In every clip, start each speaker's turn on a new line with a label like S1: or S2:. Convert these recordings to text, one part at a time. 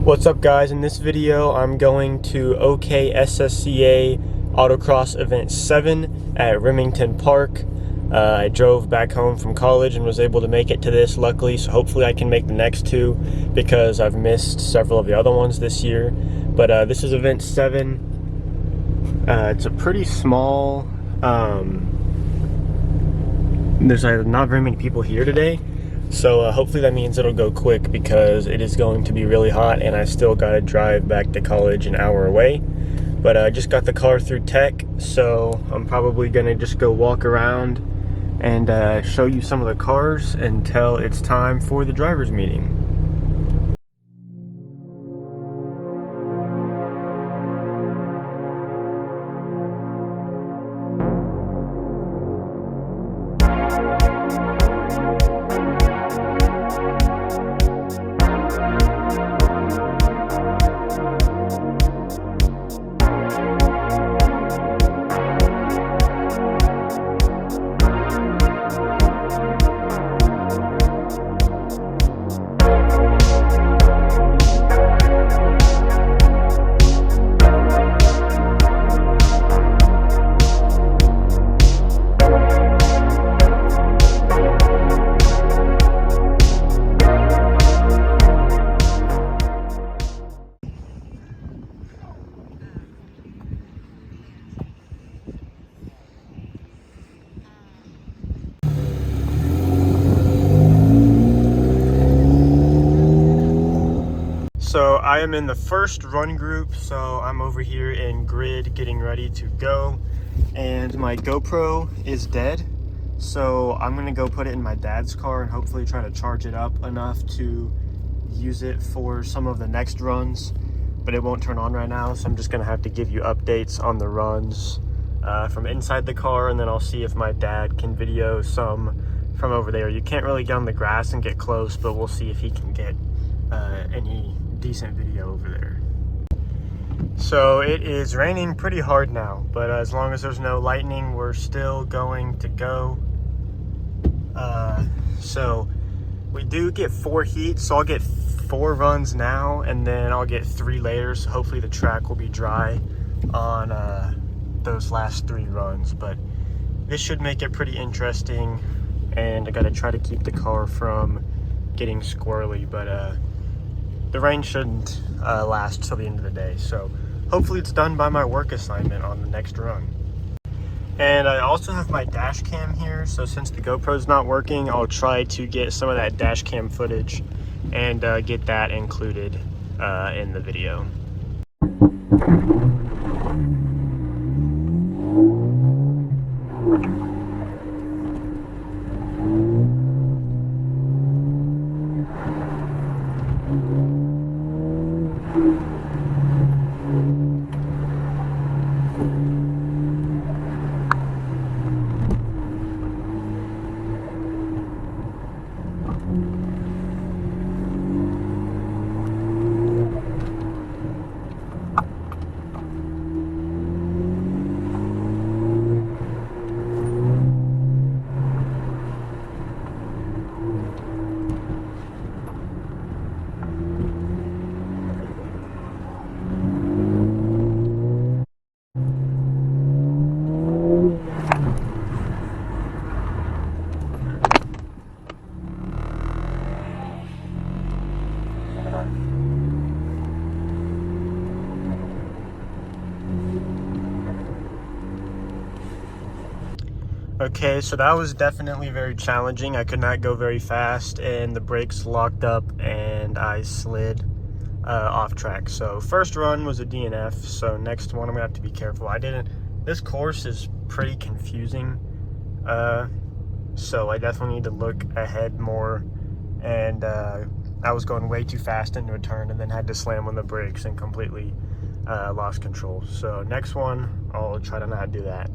S1: What's up guys, in this video I'm going to OKSSCA Autocross Event 7 at Remington Park. I drove back home from college and was able to make it to this luckily, so hopefully I can make the next two because I've missed several of the other ones this year. But this is Event 7. It's a pretty small, there's not very many people here today. So hopefully that means it'll go quick because it is going to be really hot and I still gotta drive back to college an hour away. But I just got the car through tech, so I'm probably gonna just go walk around and show you some of the cars until it's time for the driver's meeting. So I am in the first run group, so I'm over here in grid getting ready to go, and my GoPro is dead, so I'm gonna go put it in my dad's car and hopefully try to charge it up enough to use it for some of the next runs, but it won't turn on right now, so I'm just gonna have to give you updates on the runs from inside the car, and then I'll see if my dad can video some from over there. You can't really get on the grass and get close, but we'll see if he can get any decent video over there. So it is raining pretty hard now, but as long as there's no lightning, we're still going to go. So we do get 4 heats, so I'll get 4 runs now and then I'll get 3 later, so hopefully the track will be dry on those last 3 runs. But this should make it pretty interesting, and I gotta try to keep the car from getting squirrely, but the rain shouldn't last till the end of the day, so hopefully it's done by my work assignment on the next run. And I also have my dash cam here, so since the GoPro's not working, I'll try to get some of that dash cam footage and get that included in the video. Okay, so that was definitely very challenging. I could not go very fast and the brakes locked up and I slid off track. So first run was a DNF, so next one I'm gonna have to be careful. This course is pretty confusing, so I definitely need to look ahead more, and I was going way too fast into a turn and then had to slam on the brakes and completely lost control. So next one, I'll try to not do that.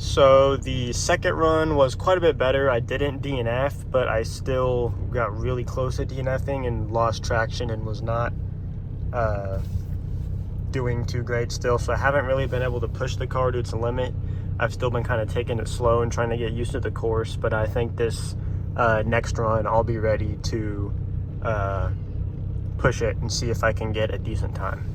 S1: So the second run was quite a bit better. I didn't DNF, but I still got really close to DNFing and lost traction and was not doing too great still. So I haven't really been able to push the car to its limit. I've still been kind of taking it slow and trying to get used to the course, but I think this next run I'll be ready to push it and see if I can get a decent time.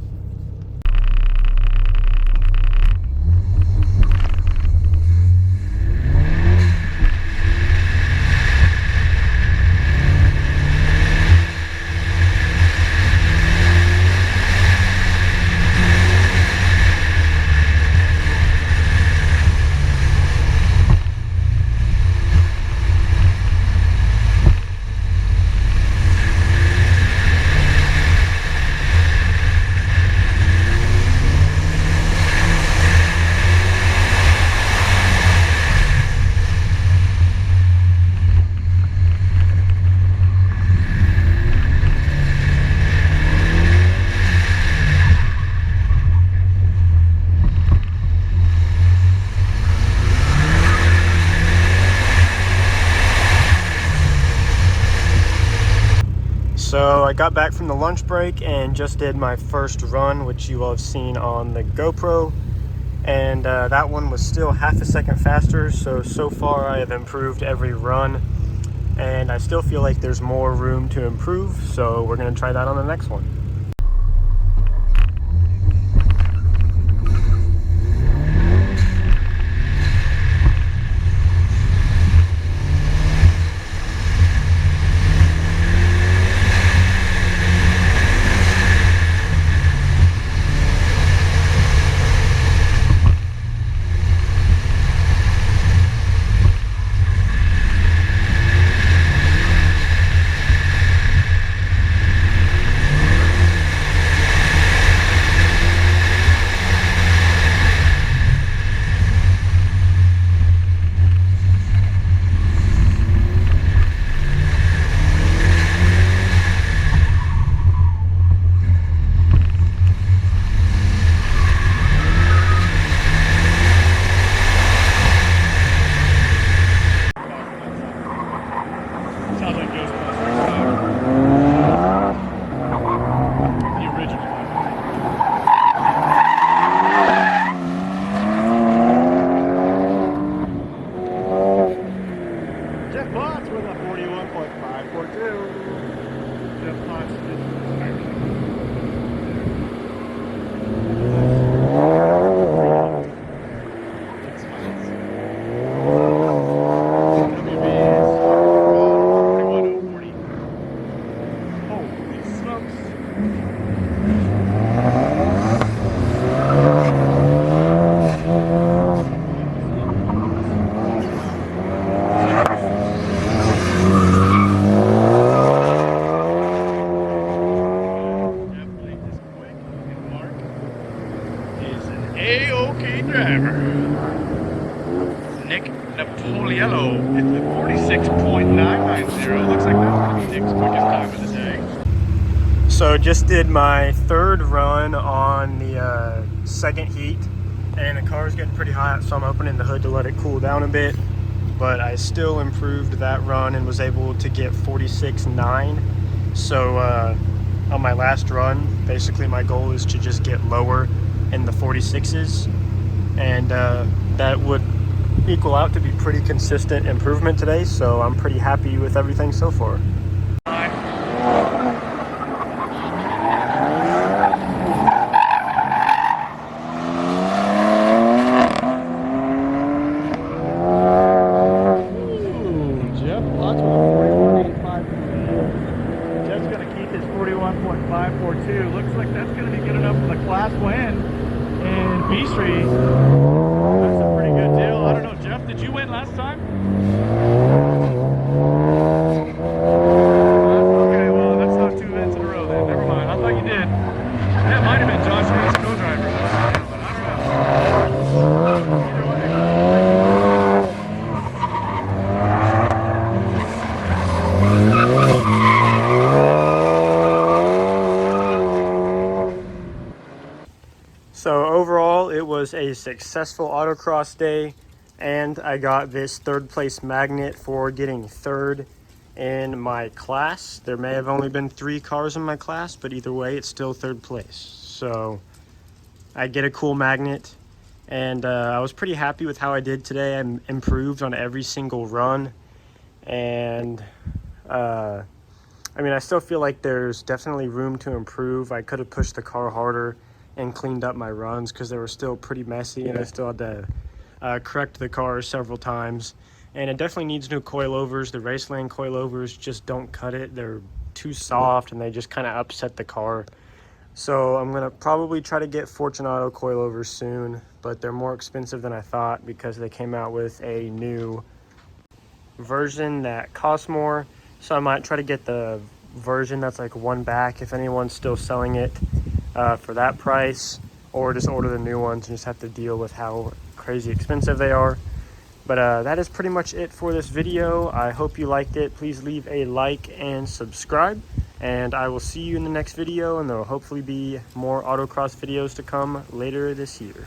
S1: So I got back from the lunch break and just did my first run, which you will have seen on the GoPro. And that one was still half a second faster. So far I have improved every run. And I still feel like there's more room to improve. So we're gonna try that on the next one.
S2: A-OK driver. Nickjoenap at the 46.990. Looks like that's going to be Nick's quickest time of the day.
S1: So just did my third run on the second heat, and the car is getting pretty hot, so I'm opening the hood to let it cool down a bit. But I still improved that run and was able to get 46.9. So on my last run, basically my goal is to just get lower in the 46s, and that would equal out to be pretty consistent improvement today. So I'm pretty happy with everything so far.
S2: Looks like that's going to be good enough for the class win in B Street. That's a pretty good deal. I don't know, Jeff, did you win last time? Okay, well, that's not 2 wins in a row then. Never mind. I thought you did. That might have been Josh Green's co-driver. But I don't know. Either way.
S1: So overall, it was a successful autocross day, And I got this third place magnet for getting third in my class. There may have only been 3 cars in my class, but either way, it's still third place. So I get a cool magnet, and I was pretty happy with how I did today. I improved on every single run, and I mean, I still feel like there's definitely room to improve. I could have pushed the car harder and cleaned up my runs because they were still pretty messy, and I still had to correct the car several times. And it definitely needs new coilovers. The Raceland coilovers just don't cut it. They're too soft and they just kind of upset the car. So I'm gonna probably try to get Fortunato coilovers soon, but they're more expensive than I thought because they came out with a new version that costs more. So I might try to get the version that's like one back if anyone's still selling it for that price, or just order the new ones and just have to deal with how crazy expensive they are. But that is pretty much it for this video. I hope you liked it. Please leave a like and subscribe, and I will see you in the next video, and there will hopefully be more autocross videos to come later this year.